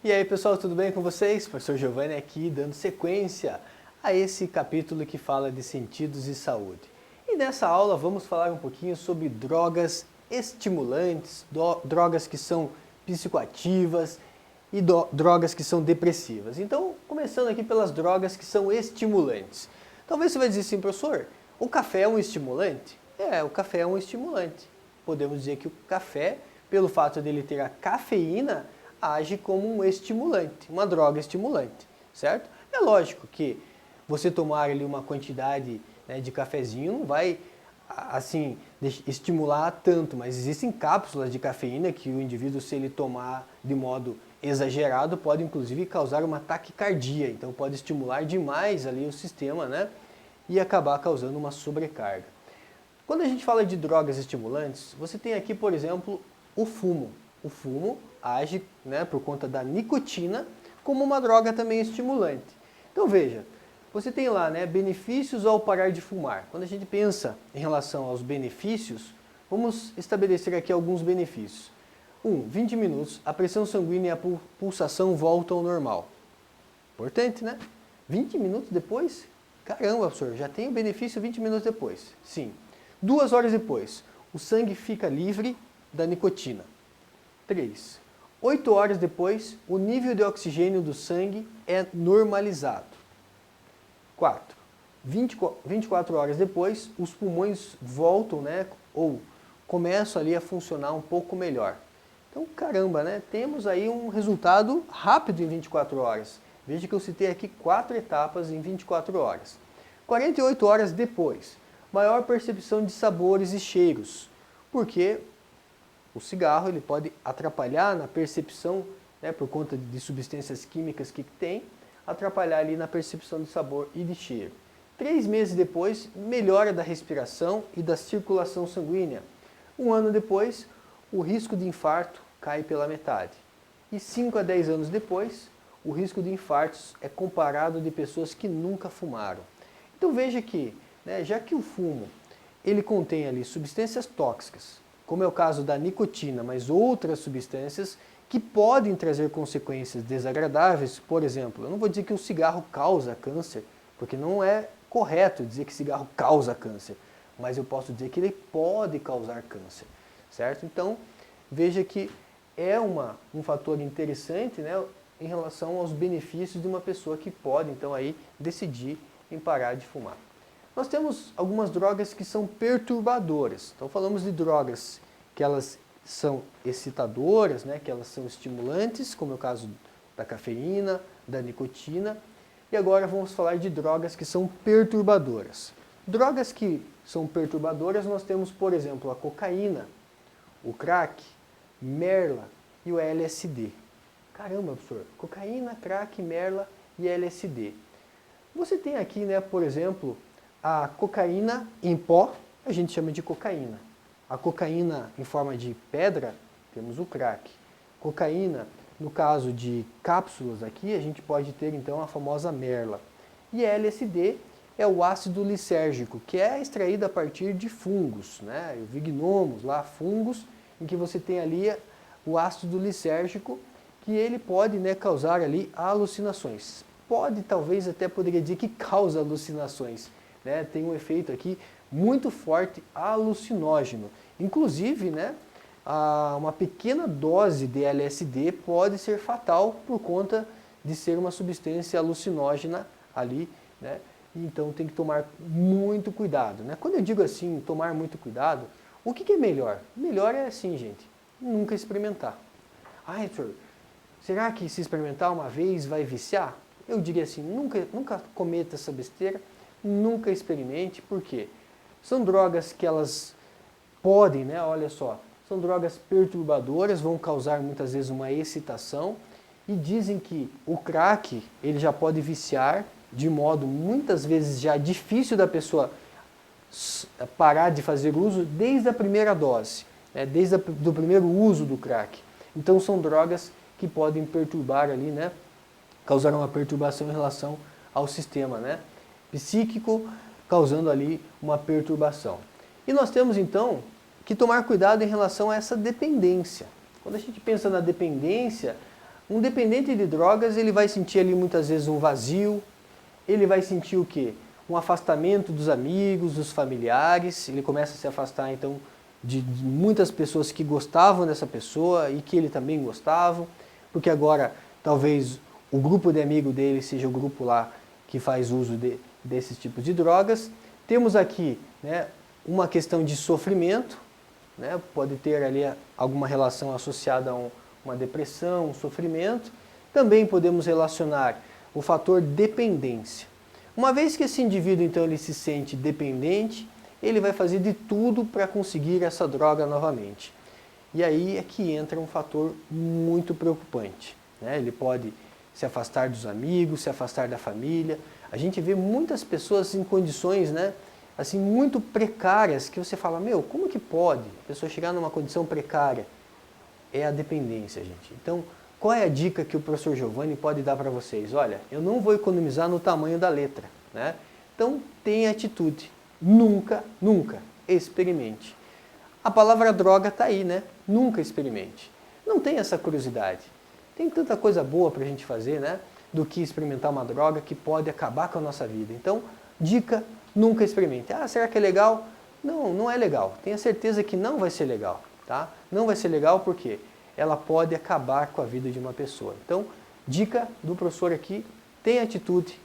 E aí pessoal, tudo bem com vocês? Professor Giovanni aqui dando sequência a esse capítulo que fala de sentidos e saúde. E nessa aula vamos falar um pouquinho sobre drogas estimulantes, drogas que são psicoativas e drogas que são depressivas. Então, começando aqui pelas drogas que são estimulantes. Talvez você vai dizer assim, professor, o café é um estimulante? O café é um estimulante. Podemos dizer que o café, pelo fato dele ter a cafeína, age como um estimulante, uma droga estimulante, certo? É lógico que você tomar ali uma quantidade, né, de cafezinho não vai, assim, estimular tanto, mas existem cápsulas de cafeína que o indivíduo, se ele tomar de modo exagerado, pode inclusive causar uma taquicardia, então pode estimular demais ali o sistema, né, e acabar causando uma sobrecarga. Quando a gente fala de drogas estimulantes, você tem aqui, por exemplo, o fumo. O fumo age, né, por conta da nicotina como uma droga também estimulante. Então veja, você tem lá, né, benefícios ao parar de fumar. Quando a gente pensa em relação aos benefícios, vamos estabelecer aqui alguns benefícios. 20 minutos, a pressão sanguínea e a pulsação voltam ao normal. Importante, né? 20 minutos depois? Caramba, professor, já tem o benefício 20 minutos depois. Sim. 2 horas depois, o sangue fica livre da nicotina. 3. 8 horas depois, o nível de oxigênio do sangue é normalizado. 4. 24 horas depois, os pulmões voltam, né, ou começam ali a funcionar um pouco melhor. Então, caramba, né, temos aí um resultado rápido em 24 horas. Veja que eu citei aqui 4 etapas em 24 horas. 48 horas depois, maior percepção de sabores e cheiros, porque o cigarro ele pode atrapalhar na percepção, né, por conta de substâncias químicas que tem, atrapalhar ali na percepção de sabor e de cheiro. 3 meses depois, melhora da respiração e da circulação sanguínea. 1 ano depois, o risco de infarto cai pela metade. E 5 a 10 anos depois, o risco de infartos é comparado de pessoas que nunca fumaram. Então veja que, né, já que o fumo ele contém ali substâncias tóxicas, como é o caso da nicotina, mas outras substâncias que podem trazer consequências desagradáveis. Por exemplo, eu não vou dizer que o cigarro causa câncer, porque não é correto dizer que cigarro causa câncer, mas eu posso dizer que ele pode causar câncer, certo? Então, veja que é um fator interessante, né, em relação aos benefícios de uma pessoa que pode, então, aí, decidir em parar de fumar. Nós temos algumas drogas que são perturbadoras. Então falamos de drogas que elas são excitadoras, né, que elas são estimulantes, como é o caso da cafeína, da nicotina. E agora vamos falar de drogas que são perturbadoras. Drogas que são perturbadoras nós temos, por exemplo, a cocaína, o crack, merla e o LSD. Caramba, professor, cocaína, crack, merla e LSD. Você tem aqui, né, por exemplo, a cocaína em pó, a gente chama de cocaína. A cocaína em forma de pedra, temos o crack. Cocaína, no caso de cápsulas aqui, a gente pode ter então a famosa merla. E LSD é o ácido lisérgico, que é extraído a partir de fungos, né? Vignomos, lá, fungos, em que você tem ali o ácido lisérgico, que ele pode, né, causar ali alucinações. Talvez até poderia dizer que causa alucinações. Né, tem um efeito aqui muito forte alucinógeno. Inclusive, né, uma pequena dose de LSD pode ser fatal por conta de ser uma substância alucinógena ali, né, então tem que tomar muito cuidado. Né? Quando eu digo assim, tomar muito cuidado, o que é melhor? Melhor é assim, gente, nunca experimentar. Heitor, será que se experimentar uma vez vai viciar? Eu diria assim, nunca cometa essa besteira. Nunca experimente, por quê? São drogas que elas podem, né, olha só, são drogas perturbadoras, vão causar muitas vezes uma excitação e dizem que o crack, ele já pode viciar de modo muitas vezes já difícil da pessoa parar de fazer uso desde a primeira dose, né, desde o primeiro uso do crack. Então são drogas que podem perturbar ali, né, causar uma perturbação em relação ao sistema, né, psíquico, causando ali uma perturbação. E nós temos então que tomar cuidado em relação a essa dependência. Quando a gente pensa na dependência, Um dependente de drogas, ele vai sentir ali muitas vezes um vazio, ele vai sentir o quê? Um afastamento dos amigos, dos familiares, ele começa a se afastar então de muitas pessoas que gostavam dessa pessoa e que ele também gostava, porque agora talvez o grupo de amigo dele seja o grupo lá que faz uso desses tipos de drogas. Temos aqui, né, uma questão de sofrimento, né, pode ter ali alguma relação associada a uma depressão, um sofrimento. Também podemos relacionar o fator dependência. Uma vez que esse indivíduo então ele se sente dependente, ele vai fazer de tudo para conseguir essa droga novamente. E aí é que entra um fator muito preocupante, né? Ele pode se afastar dos amigos, se afastar da família. A gente vê muitas pessoas em condições, né, assim, muito precárias, que você fala, meu, como que pode a pessoa chegar numa condição precária? É a dependência, gente. Então, qual é a dica que o professor Giovanni pode dar para vocês? Olha, eu não vou economizar no tamanho da letra, né? Então, tenha atitude. Nunca, nunca experimente. A palavra droga está aí, né? Nunca experimente. Não tenha essa curiosidade. Tem tanta coisa boa para a gente fazer, né? Do que experimentar uma droga que pode acabar com a nossa vida. Então, dica, nunca experimente. Ah, será que é legal? Não, não é legal. Tenha certeza que não vai ser legal, tá? Não vai ser legal porque ela pode acabar com a vida de uma pessoa. Então, dica do professor aqui, tenha atitude,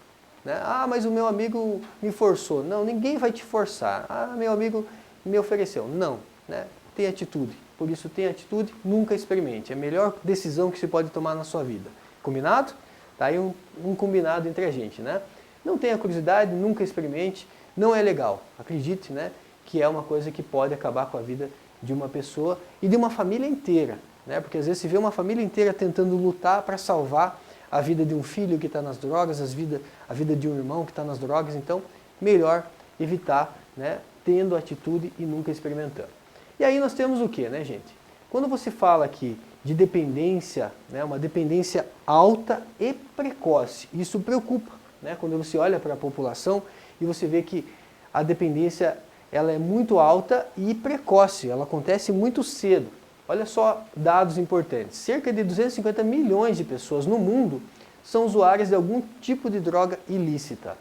né? Ah, mas o meu amigo me forçou. Não, ninguém vai te forçar. Ah, meu amigo me ofereceu. Não, né? Tenha atitude. Por isso, tenha atitude, nunca experimente. É a melhor decisão que se pode tomar na sua vida. Combinado? Tá aí um combinado entre a gente, né? Não tenha curiosidade, nunca experimente. Não é legal. Acredite, né? Que é uma coisa que pode acabar com a vida de uma pessoa e de uma família inteira, né? Porque às vezes se vê uma família inteira tentando lutar para salvar a vida de um filho que está nas drogas, a vida de um irmão que está nas drogas. Então, melhor evitar, né? Tendo atitude e nunca experimentando. E aí nós temos o que, né, gente? Quando você fala aqui de dependência, né, uma dependência alta e precoce, isso preocupa, né? Quando você olha para a população e você vê que a dependência ela é muito alta e precoce, ela acontece muito cedo. Olha só dados importantes, cerca de 250 milhões de pessoas no mundo são usuárias de algum tipo de droga ilícita.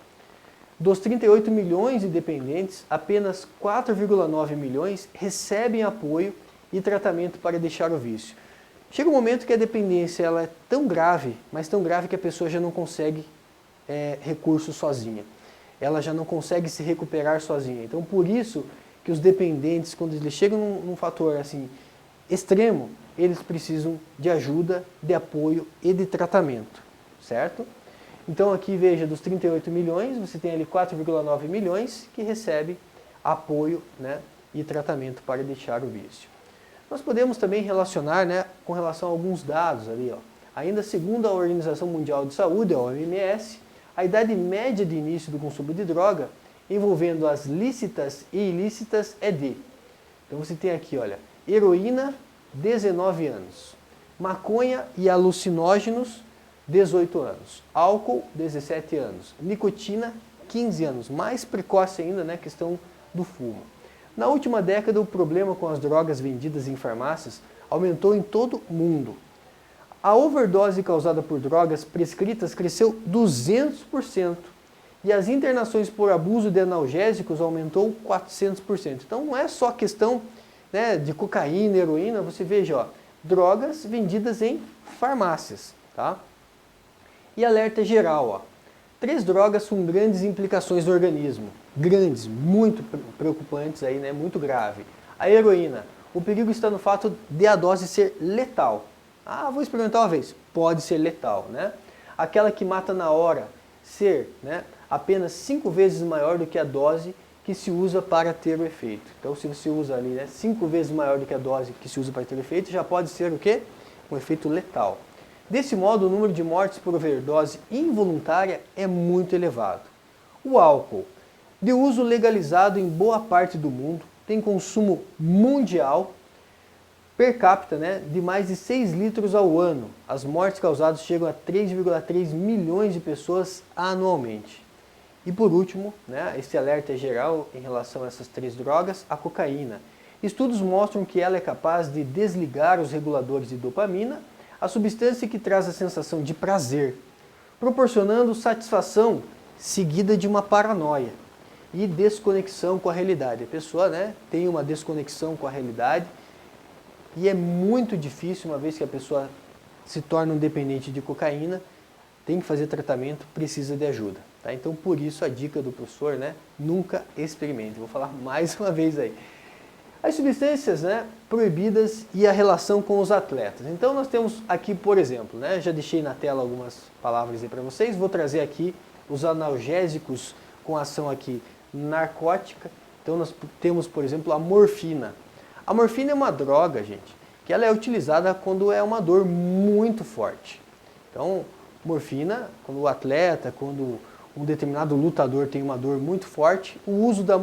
Dos 38 milhões de dependentes, apenas 4,9 milhões recebem apoio e tratamento para deixar o vício. Chega um momento que a dependência ela é tão grave, mas tão grave que a pessoa já não consegue recursos sozinha. Ela já não consegue se recuperar sozinha. Então, por isso que os dependentes, quando eles chegam num fator assim extremo, eles precisam de ajuda, de apoio e de tratamento, certo? Então aqui veja, dos 38 milhões, você tem ali 4,9 milhões que recebem apoio, né, e tratamento para deixar o vício. Nós podemos também relacionar, né, com relação a alguns dados ali, ó. Ainda segundo a Organização Mundial de Saúde, a OMS, a idade média de início do consumo de droga, envolvendo as lícitas e ilícitas, é de. Então você tem aqui, olha, heroína, 19 anos. Maconha e alucinógenos, 18 anos. Álcool, 17 anos. Nicotina, 15 anos. Mais precoce ainda, né, questão do fumo. Na última década, o problema com as drogas vendidas em farmácias aumentou em todo o mundo. A overdose causada por drogas prescritas cresceu 200%. E as internações por abuso de analgésicos aumentou 400%. Então não é só questão, né, de cocaína, heroína, você veja, ó, drogas vendidas em farmácias, tá? E alerta geral, ó. 3 drogas com grandes implicações no organismo. Grandes, muito preocupantes aí, né? Muito grave. A heroína. O perigo está no fato de a dose ser letal. Ah, vou experimentar uma vez. Pode ser letal, né? Aquela que mata na hora ser, né, apenas 5 vezes maior do que a dose que se usa para ter o efeito. Então, se você usa ali, né, 5 vezes maior do que a dose que se usa para ter o efeito, já pode ser o quê? Um efeito letal. Desse modo, o número de mortes por overdose involuntária é muito elevado. O álcool, de uso legalizado em boa parte do mundo, tem consumo mundial per capita, né, de mais de 6 litros ao ano. As mortes causadas chegam a 3,3 milhões de pessoas anualmente. E por último, né, esse alerta é geral em relação a essas 3 drogas, a cocaína. Estudos mostram que ela é capaz de desligar os reguladores de dopamina, a substância que traz a sensação de prazer, proporcionando satisfação seguida de uma paranoia e desconexão com a realidade. A pessoa, né, tem uma desconexão com a realidade e é muito difícil, uma vez que a pessoa se torna um dependente de cocaína, tem que fazer tratamento, precisa de ajuda. Tá? Então, por isso a dica do professor, né, nunca experimente. Vou falar mais uma vez aí. As substâncias, né, proibidas e a relação com os atletas. Então nós temos aqui, por exemplo, né, já deixei na tela algumas palavras aí para vocês, vou trazer aqui os analgésicos com ação aqui narcótica. Então nós temos, por exemplo, a morfina. A morfina é uma droga, gente, que ela é utilizada quando é uma dor muito forte. Então, morfina, quando o atleta, quando um determinado lutador tem uma dor muito forte, o uso da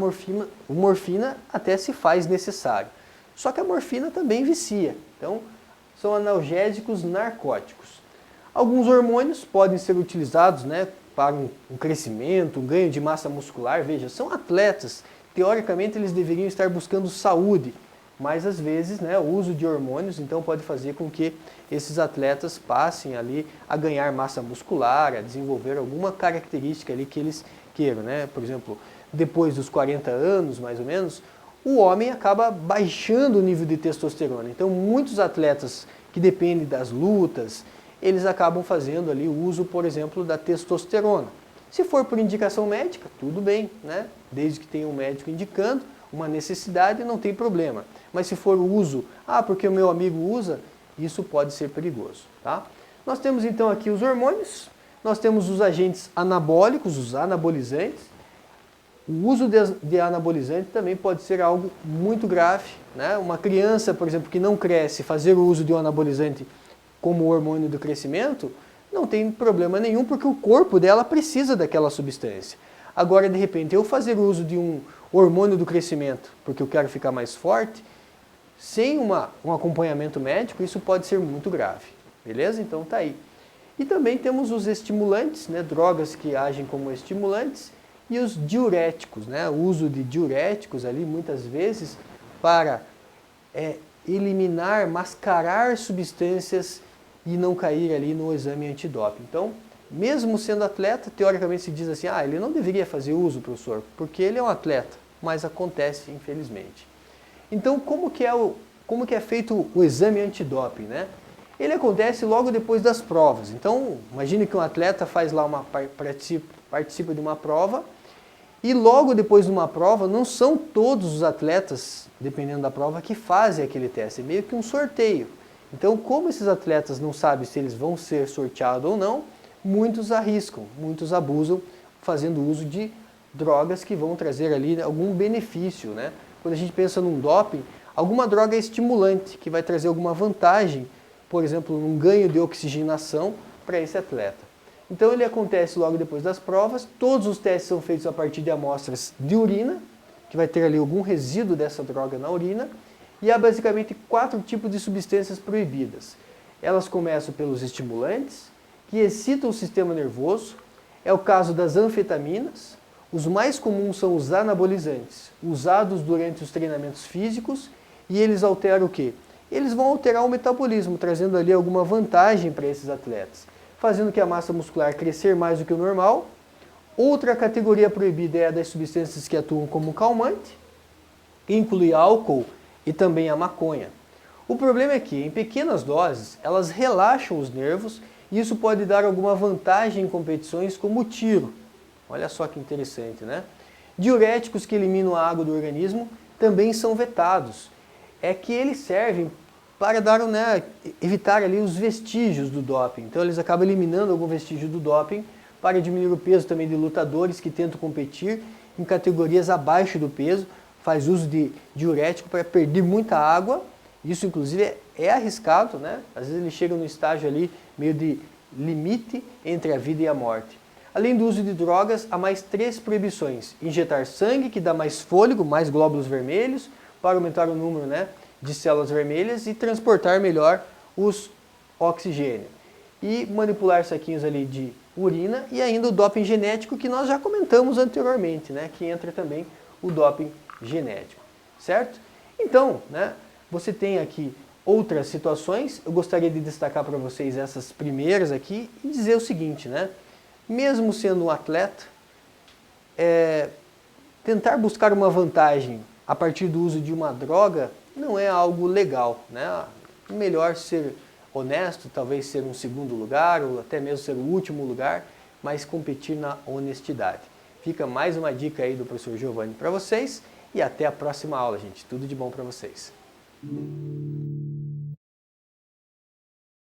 morfina até se faz necessário. Só que a morfina também vicia. Então, são analgésicos narcóticos. Alguns hormônios podem ser utilizados, né, para um crescimento, um ganho de massa muscular. Veja, são atletas. Teoricamente, eles deveriam estar buscando saúde. Mas, às vezes, né, o uso de hormônios então pode fazer com que esses atletas passem ali a ganhar massa muscular, a desenvolver alguma característica ali que eles queiram, né? Por exemplo, depois dos 40 anos, mais ou menos, o homem acaba baixando o nível de testosterona. Então, muitos atletas que dependem das lutas, eles acabam fazendo ali o uso, por exemplo, da testosterona. Se for por indicação médica, tudo bem, né? Desde que tenha um médico indicando, uma necessidade, não tem problema. Mas se for o uso, porque o meu amigo usa, isso pode ser perigoso. Tá? Nós temos então aqui os hormônios, nós temos os agentes anabólicos, os anabolizantes. O uso de anabolizante também pode ser algo muito grave. Né? Uma criança, por exemplo, que não cresce, fazer o uso de um anabolizante como o hormônio do crescimento, não tem problema nenhum, porque o corpo dela precisa daquela substância. Agora, de repente, eu fazer uso de um hormônio do crescimento, porque eu quero ficar mais forte, sem um acompanhamento médico, isso pode ser muito grave. Beleza? Então tá aí. E também temos os estimulantes, né, drogas que agem como estimulantes, e os diuréticos, né, o uso de diuréticos ali, muitas vezes, para eliminar, mascarar substâncias e não cair ali no exame antidoping. Então, mesmo sendo atleta, teoricamente se diz assim, ele não deveria fazer uso, professor, porque ele é um atleta, mas acontece, infelizmente. Então, como que é feito o exame antidoping, né? Ele acontece logo depois das provas. Então, imagine que um atleta faz lá participa de uma prova, e logo depois de uma prova, não são todos os atletas, dependendo da prova, que fazem aquele teste, é meio que um sorteio. Então, como esses atletas não sabem se eles vão ser sorteados ou não, muitos arriscam, muitos abusam, fazendo uso de drogas que vão trazer ali algum benefício, né? Quando a gente pensa num doping, alguma droga é estimulante, que vai trazer alguma vantagem, por exemplo, num ganho de oxigenação para esse atleta. Então ele acontece logo depois das provas, todos os testes são feitos a partir de amostras de urina, que vai ter ali algum resíduo dessa droga na urina, e há basicamente 4 tipos de substâncias proibidas. Elas começam pelos estimulantes, que excitam o sistema nervoso, é o caso das anfetaminas. Os mais comuns são os anabolizantes, usados durante os treinamentos físicos, e eles alteram o quê? Eles vão alterar o metabolismo, trazendo ali alguma vantagem para esses atletas, fazendo que a massa muscular crescer mais do que o normal. Outra categoria proibida é a das substâncias que atuam como calmante, inclui álcool e também a maconha. O problema é que, em pequenas doses, elas relaxam os nervos e isso pode dar alguma vantagem em competições como o tiro. Olha só que interessante, né? Diuréticos que eliminam a água do organismo também são vetados. É que eles servem para dar, né, evitar ali os vestígios do doping. Então eles acabam eliminando algum vestígio do doping para diminuir o peso também de lutadores que tentam competir em categorias abaixo do peso, faz uso de diurético para perder muita água. Isso inclusive é arriscado, né? Às vezes eles chegam no estágio ali meio de limite entre a vida e a morte. Além do uso de drogas, há mais 3 proibições. Injetar sangue, que dá mais fôlego, mais glóbulos vermelhos, para aumentar o número, né, de células vermelhas e transportar melhor os oxigênio. E manipular saquinhos ali de urina e ainda o doping genético, que nós já comentamos anteriormente, né, que entra também o doping genético, certo? Então, né, você tem aqui outras situações, eu gostaria de destacar para vocês essas primeiras aqui e dizer o seguinte, né? Mesmo sendo um atleta, tentar buscar uma vantagem a partir do uso de uma droga não é algo legal, né? Melhor ser honesto, talvez ser um segundo lugar ou até mesmo ser o último lugar, mas competir na honestidade. Fica mais uma dica aí do professor Giovanni para vocês e até a próxima aula, gente. Tudo de bom para vocês.